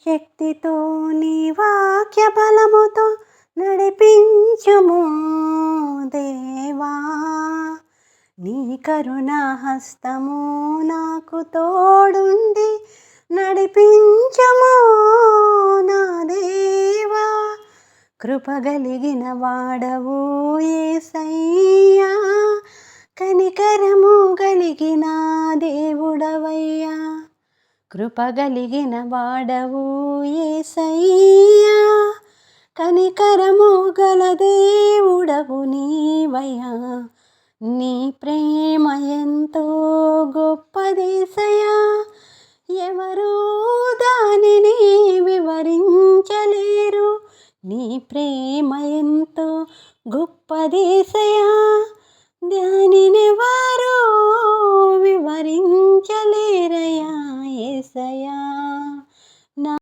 శక్తితో నీ వాక్య బలముతో నడిపించుము దేవా. నీ కరుణా హస్తము నాకు తోడుండి నడిపించుము నా దేవా. కృపగలిగిన వాడవు యేసయ్యా, కనికరము కలిగిన దేవుడవయ్యా. కృపగలిగిన వాడవు యేసయ్యా, కనికరము గల దేవుడవు నీవయ్యా. నీ ప్రేమ ఎంతో గొప్పదేసయ్యా, ఎవరు దానిని వివరించలేరు. నీ ప్రేమ ఎంతో గొప్పదేసయ్యా,